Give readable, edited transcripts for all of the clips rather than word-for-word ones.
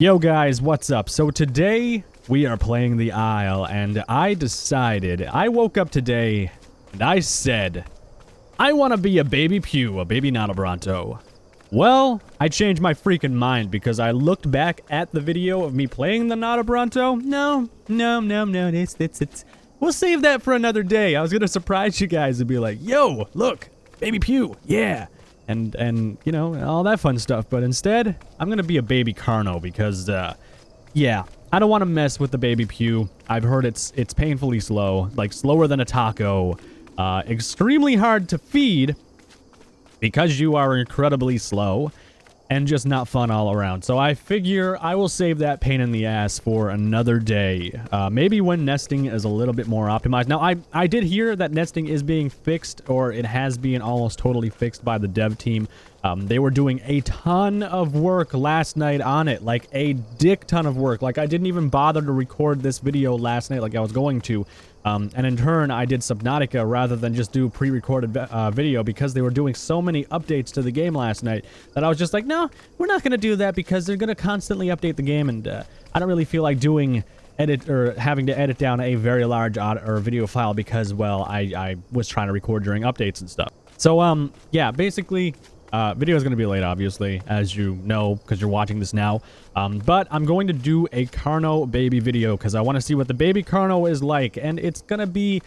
Yo guys, what's up? So today we are playing the Isle, and I woke up today and I said, I want to be a baby Pew, a baby Nodobronto. Well, I changed my freaking mind because I looked back at the video of me playing the Nodobronto. No, it's we'll save that for another day. I was gonna surprise you guys and be like, yo, look, baby Pew, yeah. And you know, all that fun stuff. But instead, I'm going to be a baby Carno because, yeah, I don't want to mess with the baby Pew. I've heard it's painfully slow, like slower than a taco, extremely hard to feed because you are incredibly slow, and just not fun all around. So I figure I will save that pain in the ass for another day. Maybe when nesting is a little bit more optimized. Now, I did hear that nesting is being fixed, or it has been almost totally fixed by the dev team. They were doing a ton of work last night on it, like a dick ton of work. Like, I didn't even bother to record this video last night like I was going to. And in turn, I did Subnautica rather than just do pre-recorded video because they were doing so many updates to the game last night that I was just like, no, we're not going to do that because they're going to constantly update the game, and I don't really feel like doing having to edit down a very large video file because, well, I was trying to record during updates and stuff. So, yeah, basically, video is going to be late, obviously, as you know, because you're watching this now. But I'm going to do a Carno baby video because I want to see what the baby Carno is like, and it's going to be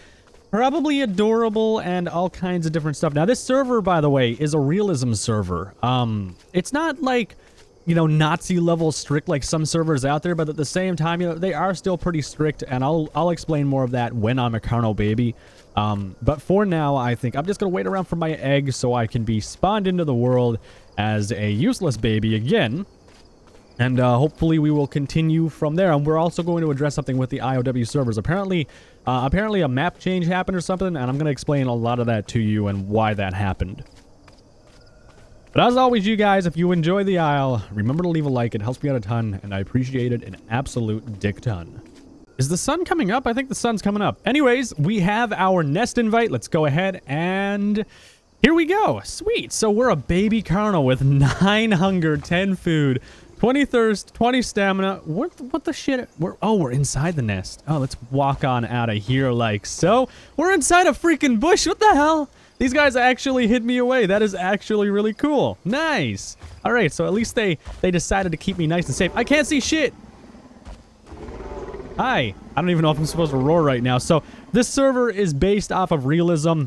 probably adorable and all kinds of different stuff. Now, this server, by the way, is a realism server. It's not like, you know, Nazi level strict like some servers out there, but at the same time, you know, they are still pretty strict, and I'll explain more of that when I'm a Carno baby. But for now, I think I'm just gonna wait around for my egg so I can be spawned into the world as a useless baby again, and hopefully we will continue from there. And we're also going to address something with the IOW servers. Apparently a map change happened or something, and I'm gonna explain a lot of that to you and why that happened. But as always, you guys, if you enjoy the Isle, remember to leave a like. It helps me out a ton, and I appreciate it an absolute dick ton. Is the sun coming up? I think the sun's coming up. Anyways, we have our nest invite. Let's go ahead and here we go. Sweet. So we're a baby Carno with 9 hunger, 10 food, 20 thirst, 20 stamina. What the shit? We're inside the nest. Oh, let's walk on out of here like so. We're inside a freaking bush. What the hell? These guys actually hid me away. That is actually really cool. Nice. All right, so at least they decided to keep me nice and safe. I can't see shit. Hi. I don't even know if I'm supposed to roar right now. So this server is based off of realism.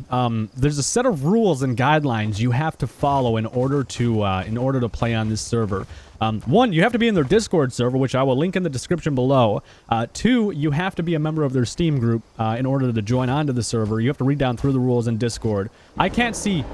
There's a set of rules and guidelines you have to follow in order to play on this server. 1, you have to be in their Discord server, which I will link in the description below. 2, you have to be a member of their Steam group in order to join onto the server. You have to read down through the rules in Discord. I can't see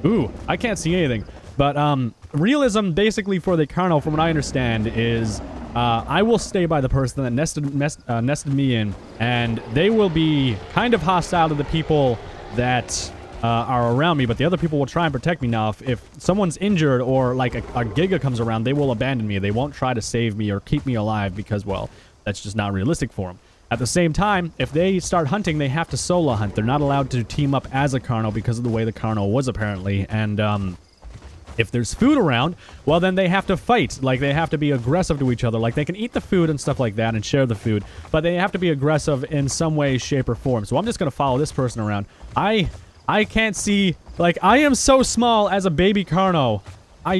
anything. But realism, basically, for the Carno, from what I understand, is I will stay by the person that nested me in, and they will be kind of hostile to the people that are around me, but the other people will try and protect me. Now, if someone's injured or like a Giga comes around, they will abandon me. They won't try to save me or keep me alive because, well, that's just not realistic for them. At the same time, if they start hunting, they have to solo hunt. They're not allowed to team up as a Carno because of the way the Carno was, apparently. And if there's food around, well, then they have to fight. Like, they have to be aggressive to each other. Like, they can eat the food and stuff like that and share the food, but they have to be aggressive in some way, shape, or form. So I'm just going to follow this person around. I can't see. Like, I am so small as a baby Carno. I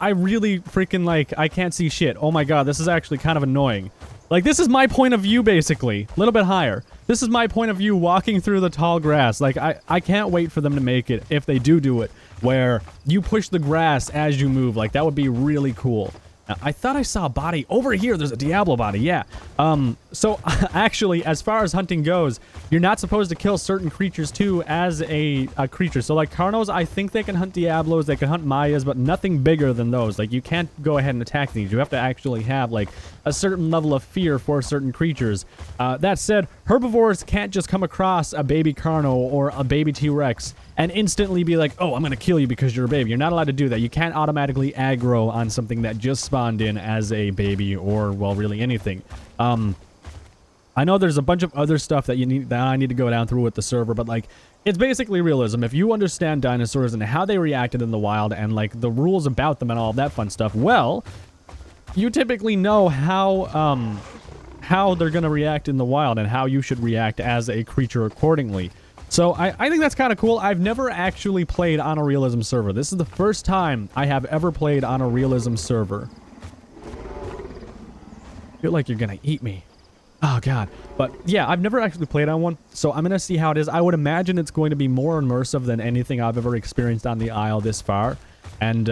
really freaking, like, I can't see shit. Oh my god, this is actually kind of annoying. Like, this is my point of view, basically. A little bit higher. This is my point of view walking through the tall grass. Like, I can't wait for them to make it, if they do it, where you push the grass as you move. Like, that would be really cool. Now, I thought I saw a body. Over here, there's a Diablo body, yeah. So, actually, as far as hunting goes, you're not supposed to kill certain creatures, too, as a creature. So, like, Carnos, I think they can hunt Diablos, they can hunt Mayas, but nothing bigger than those. Like, you can't go ahead and attack these. You have to actually have, like, a certain level of fear for certain creatures. That said, herbivores can't just come across a baby Carno or a baby T-Rex and instantly be like, oh, I'm going to kill you because you're a baby. You're not allowed to do that. You can't automatically aggro on something that just spawned in as a baby or, well, really anything. I know there's a bunch of other stuff that I need to go down through with the server, but, like, it's basically realism. If you understand dinosaurs and how they reacted in the wild and, like, the rules about them and all of that fun stuff, well, you typically know how they're gonna react in the wild and how you should react as a creature accordingly. So I think that's kind of cool. I've never actually played on a realism server. This is the first time I have ever played on a realism server. I feel like you're gonna eat me. Oh, God. But, yeah, I've never actually played on one, so I'm going to see how it is. I would imagine it's going to be more immersive than anything I've ever experienced on the Isle this far. And,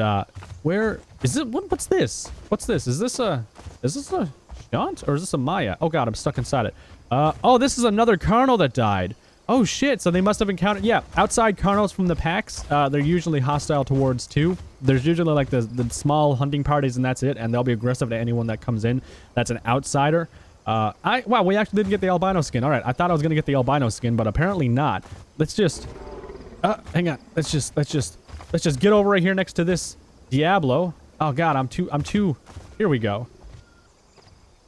where... Is it... What's this? What's this? Is this a Shant? Or is this a Maya? Oh, God, I'm stuck inside it. Oh, this is another Carno that died. Oh, shit. So they must have encountered... Yeah, outside Carnos from the packs, they're usually hostile towards, too. There's usually, like, the small hunting parties, and that's it. And they'll be aggressive to anyone that comes in that's an outsider. Wow, we actually didn't get the albino skin. All right, I thought I was gonna get the albino skin, but apparently not. Let's just, hang on. Let's just get over right here next to this Diablo. Oh God, I'm too. Here we go.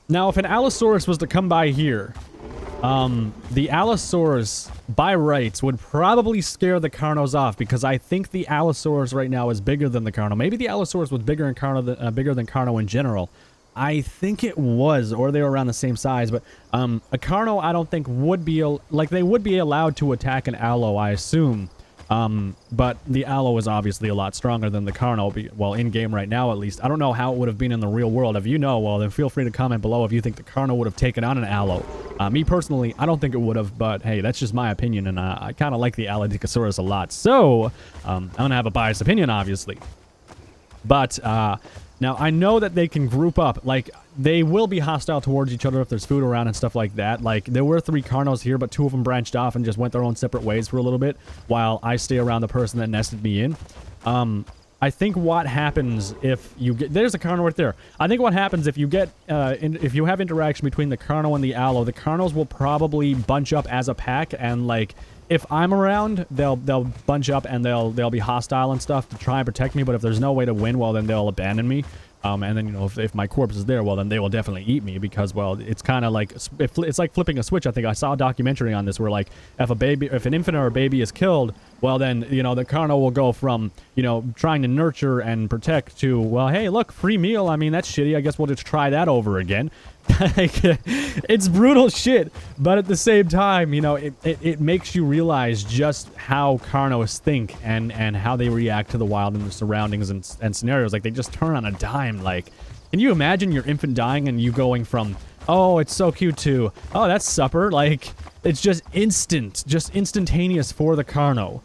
Now, if an Allosaurus was to come by here, the Allosaurus by rights would probably scare the Carnos off because I think the Allosaurus right now is bigger than the Carno. Maybe the Allosaurus was bigger than Carno in general. I think it was, or they were around the same size, but a Carno I don't think would be, they would be allowed to attack an Allo, I assume. But the Allo is obviously a lot stronger than the Carno, well, in-game right now at least. I don't know how it would have been in the real world. If you know, well, then feel free to comment below if you think the Carno would have taken on an Allo. Me personally, I don't think it would have, but hey, that's just my opinion, and I kind of like the Allodosaurus a lot. So, I'm going to have a biased opinion, obviously. But, now, I know that they can group up. Like, they will be hostile towards each other if there's food around and stuff like that. Like, there were 3 Carnos here, but 2 of them branched off and just went their own separate ways for a little bit while I stay around the person that nested me in. I think what happens if you get... There's a Carno right there. I think what happens if you get... if you have interaction between the Carno and the Allo, the Carnos will probably bunch up as a pack and, like... If I'm around, they'll bunch up and they'll be hostile and stuff to try and protect me. But if there's no way to win, well, then they'll abandon me. And then, you know, if my corpse is there, well, then they will definitely eat me because, well, it's kind of like it's like flipping a switch. I think I saw a documentary on this where, like, if an infant or a baby is killed, well, then, you know, the Carno will go from, you know, trying to nurture and protect to, well, hey, look, free meal. I mean, that's shitty. I guess we'll just try that over again. It's brutal shit, but at the same time, you know, it makes you realize just how Carnos think and how they react to the wild and the surroundings and scenarios. Like, they just turn on a dime. Like, can you imagine your infant dying and you going from, oh, it's so cute, to, oh, that's supper? Like, it's just instantaneous for the Carno.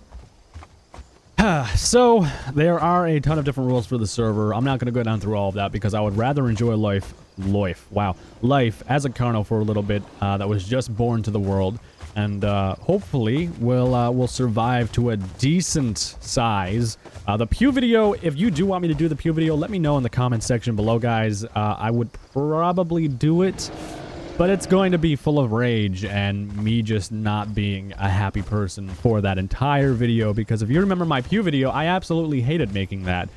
So, there are a ton of different rules for the server. I'm not going to go down through all of that because I would rather enjoy life as a Carno for a little bit that was just born to the world. And hopefully we'll survive to a decent size. The Pew video, if you do want me to do the Pew video, let me know in the comments section below, guys. I would probably do it, but it's going to be full of rage and me just not being a happy person for that entire video, because if you remember my Pew video, I absolutely hated making that.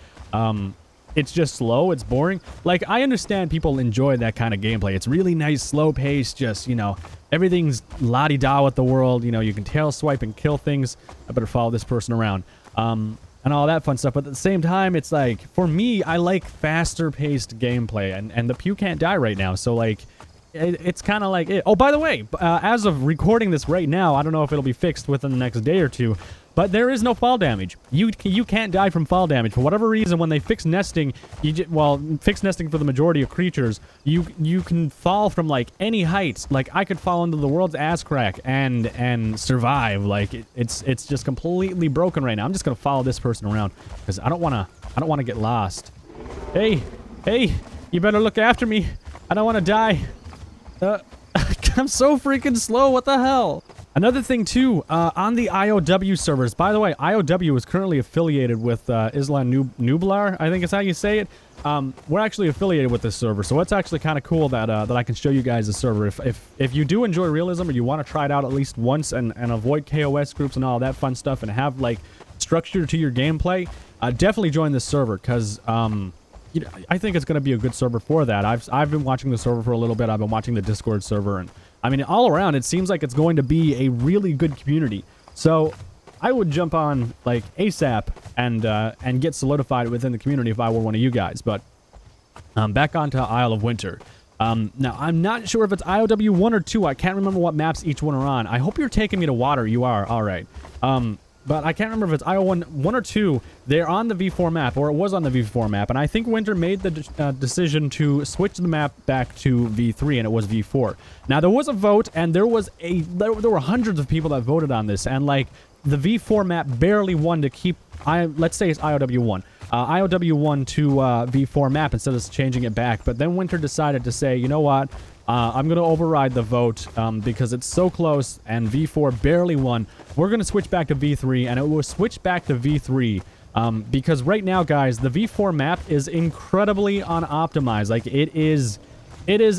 It's just slow, it's boring. Like, I understand people enjoy that kind of gameplay. It's really nice, slow pace, just, you know, everything's la-di-da with the world. You know, you can tail swipe and kill things. I better follow this person around. And all that fun stuff. But at the same time, it's like, for me, I like faster paced gameplay, and the Pew can't die right now. So, like, it's kind of like it. Oh, by the way, as of recording this right now, I don't know if it'll be fixed within the next day or two, but there is no fall damage. You can't die from fall damage. For whatever reason, when they fix nesting, fix nesting for the majority of creatures, you can fall from, like, any height. Like, I could fall into the world's ass crack and survive. Like, it's just completely broken right now. I'm just gonna follow this person around because I don't wanna get lost. Hey, you better look after me. I don't want to die. I'm so freaking slow. What the hell? Another thing, too, on the IOW servers. By the way, IOW is currently affiliated with Islam Nublar, I think is how you say it. We're actually affiliated with this server, so it's actually kind of cool that I can show you guys the server. If you do enjoy realism or you want to try it out at least once and avoid KOS groups and all that fun stuff and have, like, structure to your gameplay, definitely join this server because... you know, I think it's going to be a good server for that. I've been watching the server for a little bit. I've been watching the Discord server, and I mean, all around, it seems like it's going to be a really good community. So I would jump on, like, ASAP and get solidified within the community if I were one of you guys. But Back onto Isle of Winter. Now, I'm not sure if it's IOW 1 or 2. I can't remember what maps each one are on. I hope you're taking me to water. You are. All right. But I can't remember if it's IO1 or 2. They're on the V4 map, or it was on the V4 map. And I think Winter made the decision to switch the map back to V3, and it was V4. Now, there was a vote, and there were hundreds of people that voted on this. And, like, the V4 map barely won to keep, let's say it's IOW1. IOW1 to V4 map instead of changing it back. But then Winter decided to say, you know what? I'm going to override the vote because it's so close and V4 barely won. We're going to switch back to V3, and it will switch back to V3 because right now, guys, the V4 map is incredibly unoptimized. Like, it is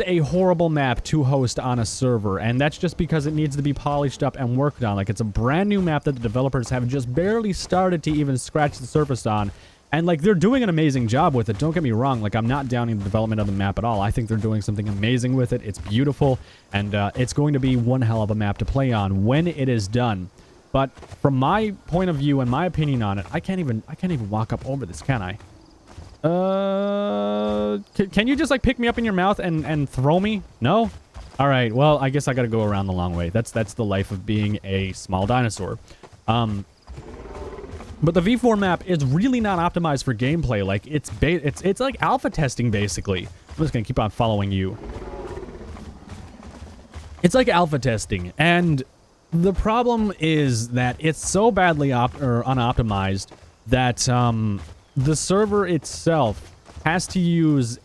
a horrible map to host on a server, and that's just because it needs to be polished up and worked on. Like, it's a brand new map that the developers have just barely started to even scratch the surface on. And, like, they're doing an amazing job with it. Don't get me wrong. Like, I'm not downing the development of the map at all. I think they're doing something amazing with it. It's beautiful, and it's going to be one hell of a map to play on when it is done. But from my point of view and my opinion on it, I can't even walk up over this, can I? Can you just, like, pick me up in your mouth and throw me? No? All right. Well, I guess I got to go around the long way. That's the life of being a small dinosaur. But the V4 map is really not optimized for gameplay. Like, it's like alpha testing, basically. I'm just gonna keep on following you. It's like alpha testing, and the problem is that it's so badly unoptimized that the server itself has to use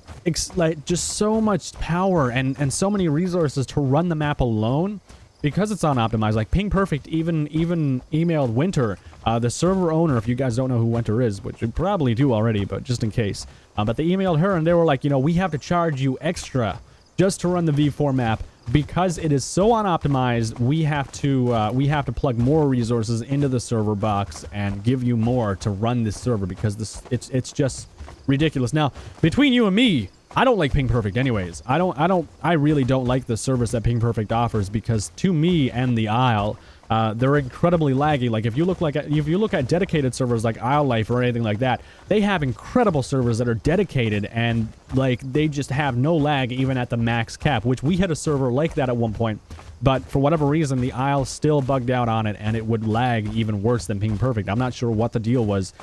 like just so much power and so many resources to run the map alone. Because it's unoptimized, like Ping Perfect even emailed Winter, the server owner, if you guys don't know who Winter is, which you probably do already, but just in case. But they emailed her and they were like, you know, we have to charge you extra just to run the V4 map because it is so unoptimized. We have to plug more resources into the server box and give you more to run this server because it's just ridiculous. Now, between you and me, I don't like Ping Perfect anyways. I really don't like the service that Ping Perfect offers because to me and the Isle, they're incredibly laggy. Like if you look at dedicated servers like Isle Life or anything like that, they have incredible servers that are dedicated and like they just have no lag even at the max cap, which we had a server like that at one point. But for whatever reason, the Isle still bugged out on it and it would lag even worse than Ping Perfect. I'm not sure what the deal was.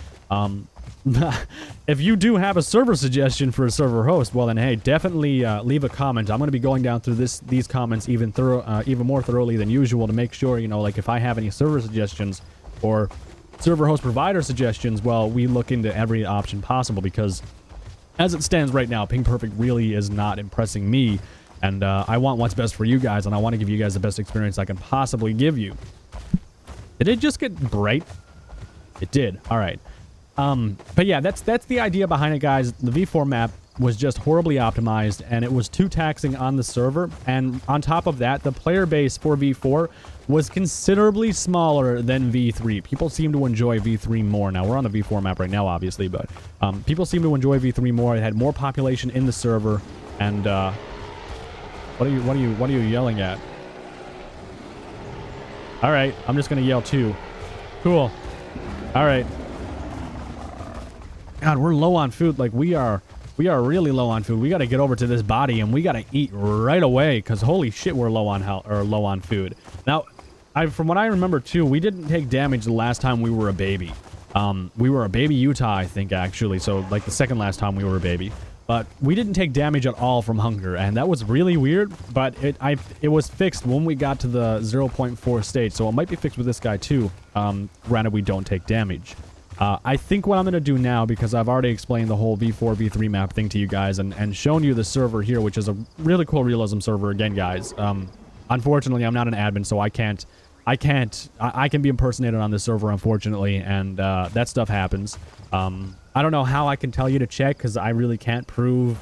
If you do have a server suggestion for a server host, well then, hey, definitely leave a comment. I'm going to be going down through these comments even more thoroughly than usual to make sure, you know, like if I have any server suggestions or server host provider suggestions, well, we look into every option possible because as it stands right now, Ping Perfect really is not impressing me, and I want what's best for you guys, and I want to give you guys the best experience I can possibly give you. Did it just get bright? It did. All right. But yeah, that's the idea behind it, guys. The V4 map was just horribly optimized, and it was too taxing on the server. And on top of that, the player base for V4 was considerably smaller than V3. People seem to enjoy V3 more. Now, we're on the V4 map right now, obviously, but people seem to enjoy V3 more. It had more population in the server. And what are you yelling at? All right, I'm just gonna yell too. Cool. All right. God, we're low on food. Like we are really low on food. We got to get over to this body and we got to eat right away because holy shit, we're low on health or low on food. Now, from what I remember too, we didn't take damage the last time we were a baby. We were a baby Utah, I think, actually. So like the second last time we were a baby, but we didn't take damage at all from hunger, and that was really weird. But it was fixed when we got to the 0.4 stage, so it might be fixed with this guy too. Granted, we don't take damage. I think what I'm going to do now, because I've already explained the whole V4, V3 map thing to you guys and shown you the server here, which is a really cool realism server again, guys. Unfortunately, I'm not an admin, so I can be impersonated on this server, unfortunately, and that stuff happens. I don't know how I can tell you to check, because I really can't prove,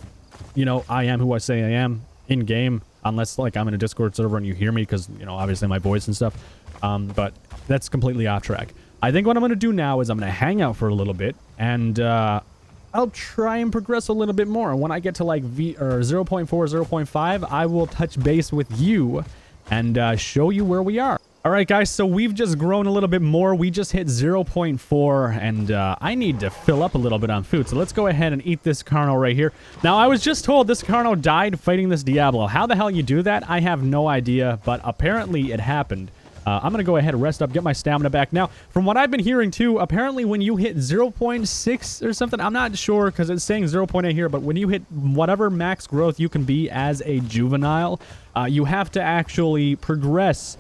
you know, I am who I say I am in-game, unless, like, I'm in a Discord server and you hear me, because, you know, obviously my voice and stuff. But that's completely off track. I think what I'm going to do now is I'm going to hang out for a little bit, and I'll try and progress a little bit more. And when I get to like 0.4, 0.5, I will touch base with you and show you where we are. All right, guys, so we've just grown a little bit more. We just hit 0.4, and I need to fill up a little bit on food. So let's go ahead and eat this Carno right here. Now, I was just told this Carno died fighting this Diablo. How the hell you do that? I have no idea, but apparently it happened. I'm going to go ahead and rest up, get my stamina back. Now, from what I've been hearing, too, apparently when you hit 0.6 or something, I'm not sure because it's saying 0.8 here, but when you hit whatever max growth you can be as a juvenile, you have to actually progress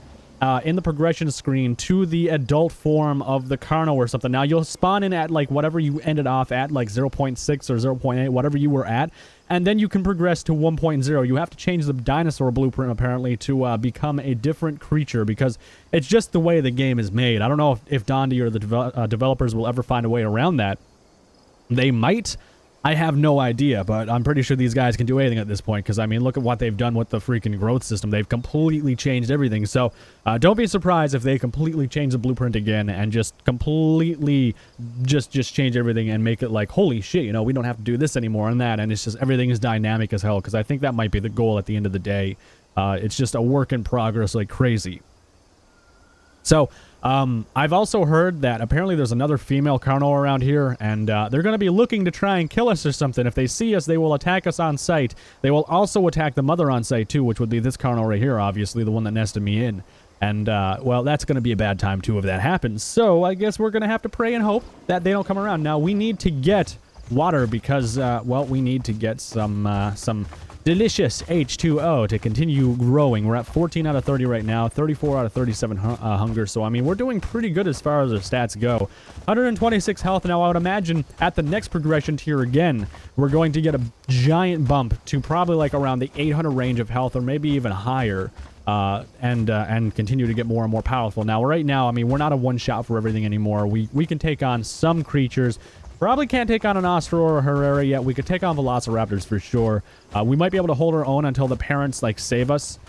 in the progression screen to the adult form of the Carno or something. Now, you'll spawn in at, like, whatever you ended off at, like 0.6 or 0.8, whatever you were at, and then you can progress to 1.0. You have to change the dinosaur blueprint, apparently, to become a different creature, because it's just the way the game is made. I don't know if Dondi or the developers will ever find a way around that. They might. I have no idea, but I'm pretty sure these guys can do anything at this point, because, I mean, look at what they've done with the freaking growth system. They've completely changed everything, so don't be surprised if they completely change the blueprint again and just completely just change everything and make it like, holy shit, you know, we don't have to do this anymore and that, and it's just everything is dynamic as hell, because I think that might be the goal at the end of the day. It's just a work in progress like crazy. So, I've also heard that apparently there's another female Carno around here, and they're going to be looking to try and kill us or something. If they see us, they will attack us on sight. They will also attack the mother on sight, too, which would be this Carno right here, obviously, the one that nested me in. And, well, that's going to be a bad time, too, if that happens. So, I guess we're going to have to pray and hope that they don't come around. Now, we need to get water because, well, we need to get some delicious H2O to continue growing. We're at 14 out of 30 right now, 34 out of 37 hunger. So, I mean, we're doing pretty good as far as our stats go. 126 health. Now, I would imagine at the next progression tier again, we're going to get a giant bump to probably like around the 800 range of health or maybe even higher. And continue to get more and more powerful. Now, right now, I mean, we're not a one-shot for everything anymore. We can take on some creatures. Probably can't take on an Ostro or a Herrera yet. We could take on Velociraptors for sure. We might be able to hold our own until the parents, like, save us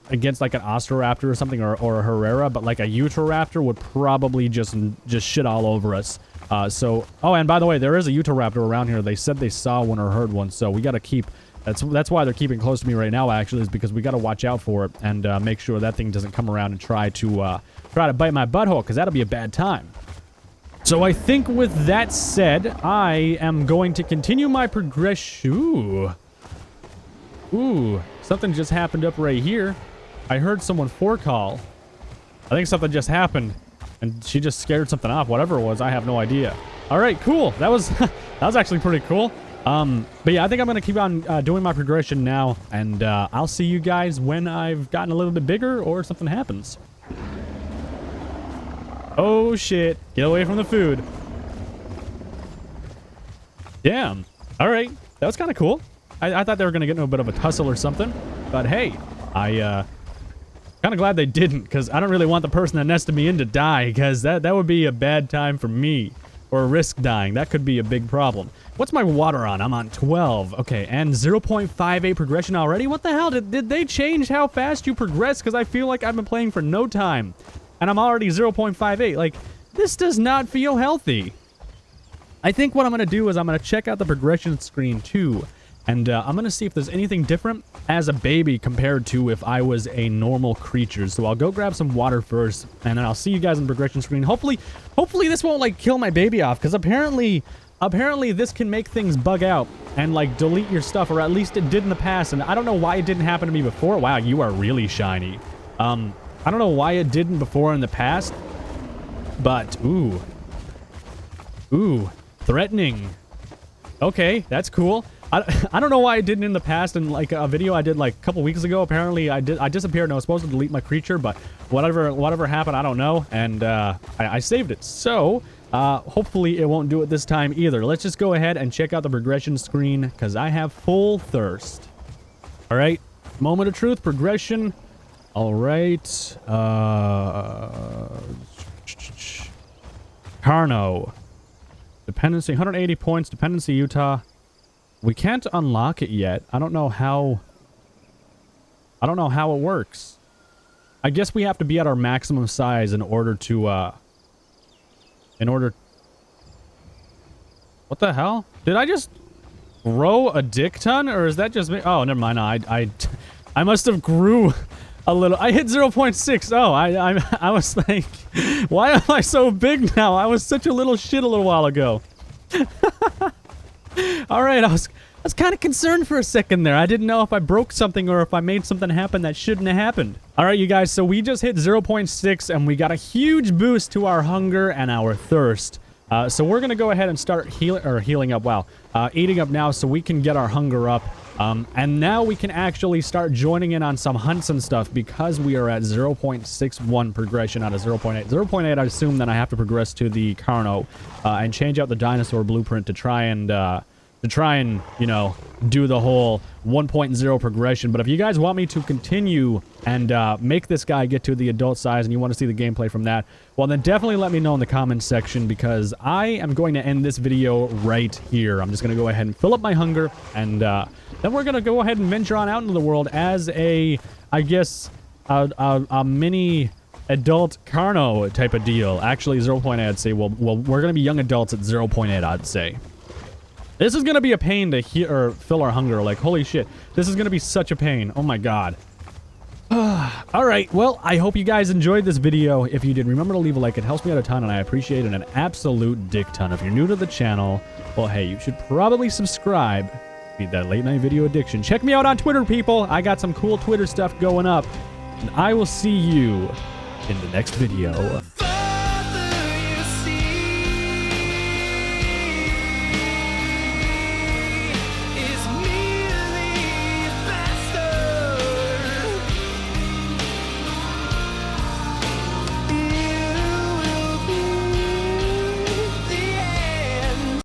against, like, an Ostroraptor or something, or a Herrera. But, like, a Utahraptor would probably just shit all over us. Oh, and by the way, there is a Utahraptor around here. They said they saw one or heard one, so we got to keep... That's why they're keeping close to me right now, actually, is because we got to watch out for it and make sure that thing doesn't come around and try to bite my butthole, because that'll be a bad time. So I think with that said, I am going to continue my progression. Ooh, something just happened up right here. I heard someone forecall. I think something just happened, and she just scared something off. Whatever it was, I have no idea. All right, cool. That was that was actually pretty cool. But yeah, I think I'm going to keep on doing my progression now, and I'll see you guys when I've gotten a little bit bigger or something happens. Oh, shit. Get away from the food. Damn. All right. That was kind of cool. I thought they were going to get into a bit of a tussle or something, but hey, I kind of glad they didn't, because I don't really want the person that nested me in to die, because that would be a bad time for me, or risk dying. That could be a big problem. What's my water on? I'm on 12. Okay, and 0.58 progression already? What the hell? Did they change how fast you progress? Because I feel like I've been playing for no time, and I'm already 0.58. Like, this does not feel healthy. I think what I'm going to do is I'm going to check out the progression screen too, and I'm going to see if there's anything different as a baby compared to if I was a normal creature. So I'll go grab some water first, and then I'll see you guys on the progression screen. Hopefully this won't, like, kill my baby off, because apparently this can make things bug out and, like, delete your stuff, or at least it did in the past, and I don't know why it didn't happen to me before. Wow, you are really shiny. I don't know why it didn't before in the past, but ooh, threatening. Okay, that's cool. I don't know why I didn't in the past. In like a video I did like a couple weeks ago, apparently I disappeared and I was supposed to delete my creature, but whatever happened, I don't know, and I saved it. So hopefully it won't do it this time either. Let's just go ahead and check out the progression screen, because I have full thirst. All right, moment of truth, progression. All right, Carno, dependency 180 points, dependency Utah. We can't unlock it yet. I don't know how it works. I guess we have to be at our maximum size in order to what the hell? Did I just grow a dick ton, or is that just me? Oh, never mind. I must have grew a little. I hit 0.6. Oh, I was like, why am I so big now? I was such a little shit a little while ago. All right, I was kind of concerned for a second there. I didn't know if I broke something or if I made something happen that shouldn't have happened. All right, you guys, so we just hit 0.6 and we got a huge boost to our hunger and our thirst. So we're going to go ahead and start healing up, wow, eating up now so we can get our hunger up. And now we can actually start joining in on some hunts and stuff because we are at 0.61 progression out of 0.8. 0.8, I assume that I have to progress to the Carno and change out the dinosaur blueprint to try and, you know, do the whole 1.0 progression. But if you guys want me to continue and make this guy get to the adult size and you want to see the gameplay from that, well, then definitely let me know in the comments section because I am going to end this video right here. I'm just going to go ahead and fill up my hunger and then we're going to go ahead and venture on out into the world as a, I guess, a mini adult Carno type of deal. Actually, 0.8, I'd say. Well, we're going to be young adults at 0.8, I'd say. This is going to be a pain to fill our hunger. Like, holy shit. This is going to be such a pain. Oh my god. All right. Well, I hope you guys enjoyed this video. If you did, remember to leave a like. It helps me out a ton, and I appreciate it an absolute dick ton. If you're new to the channel, well, hey, you should probably subscribe. Beat that late night video addiction. Check me out on Twitter, people. I got some cool Twitter stuff going up. And I will see you in the next video.